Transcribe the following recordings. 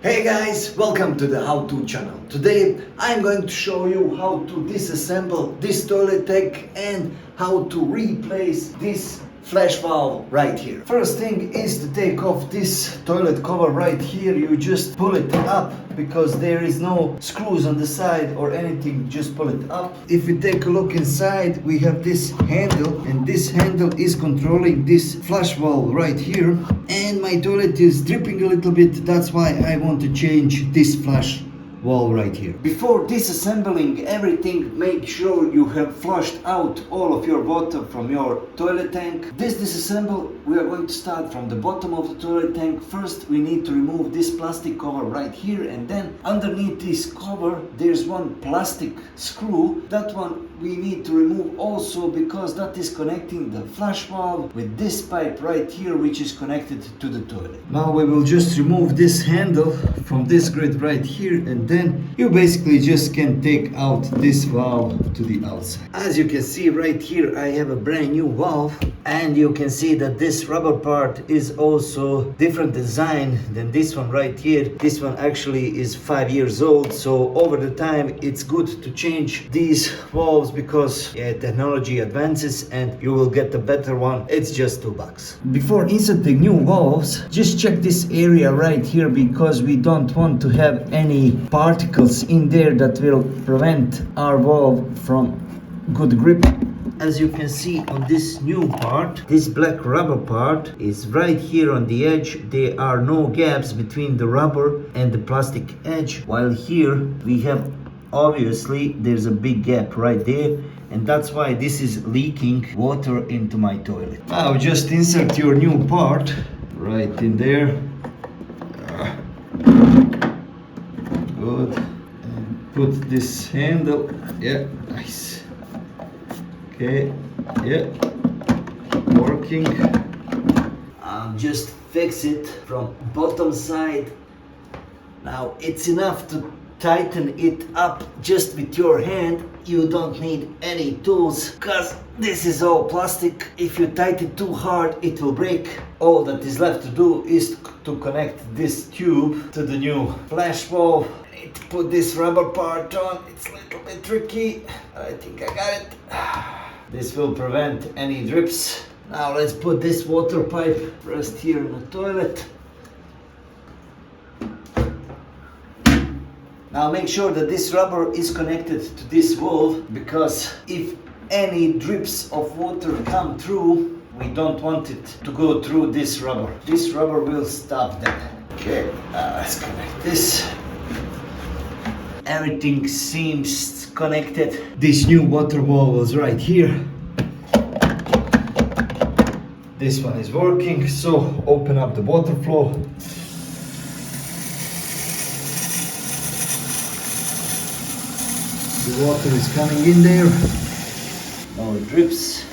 Hey guys, welcome to the how-to channel. Today I'm going to show you how to disassemble this toilet tank and how to replace this flash valve right here. First thing is to take off this toilet cover right here. You just pull it up because there is no screws on the side or anything, just pull it up. If we take a look inside, we have this handle, and this handle is controlling this flush valve right here. And my toilet is dripping a little bit, that's why I want to change this flush valve right here. Before disassembling everything, make sure you have flushed out all of your water from your toilet tank. This disassemble, we are going to start from the bottom of the toilet tank. First we need to remove this plastic cover right here, and then underneath this cover there's one plastic screw. That one we need to remove also because that is connecting the flush valve with this pipe right here, which is connected to the toilet. Now we will just remove this handle from this grid right here, and then you basically just can take out this valve to the outside. As you can see right here, I have a brand new valve, and you can see that this rubber part is also different design than this one right here. This one actually is 5 years old, so over the time it's good to change these valves because technology advances and you will get a better one. It's just $2. Before inserting new valves, just check this area right here because we don't want to have any particles in there that will prevent our valve from good grip. As you can see on this new part, this black rubber part is right here on the edge. There are no gaps between the rubber and the plastic edge, while here we have, obviously there's a big gap right there, and that's why this is leaking water into my toilet. Now just insert your new part right in there. Good. And put this handle. Yeah, nice. Okay, yeah, working. I'll just fix it from bottom side. Now it's enough to tighten it up just with your hand. You don't need any tools because this is all plastic. If you tighten it too hard, it will break. All that is left to do is to connect this tube to the new flash valve. I need to put this rubber part on. It's a little bit tricky. I think I got it. This will prevent any drips. Now let's put this water pipe first here in the toilet. Now make sure that this rubber is connected to this valve, because if any drips of water come through, we don't want it to go through this rubber. This rubber will stop that. Okay, let's connect this. Everything seems connected. This new water valve is right here. This one is working, so open up the water flow. The water is coming in there. No drips,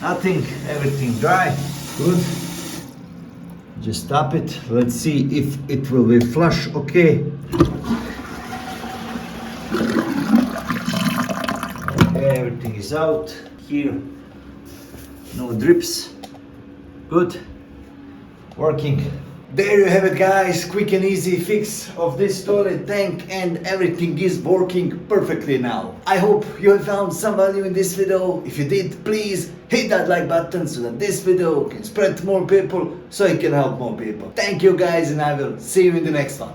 nothing, everything dry, good. Just stop it. Let's see if it will be flush. Okay. Okay, everything is out here. No drips. Good. Working. There you have it guys, quick and easy fix of this toilet tank, and everything is working perfectly now. I hope you have found some value in this video. If you did, please hit that like button so that this video can spread to more people, so it can help more people. Thank you guys, and I will see you in the next one.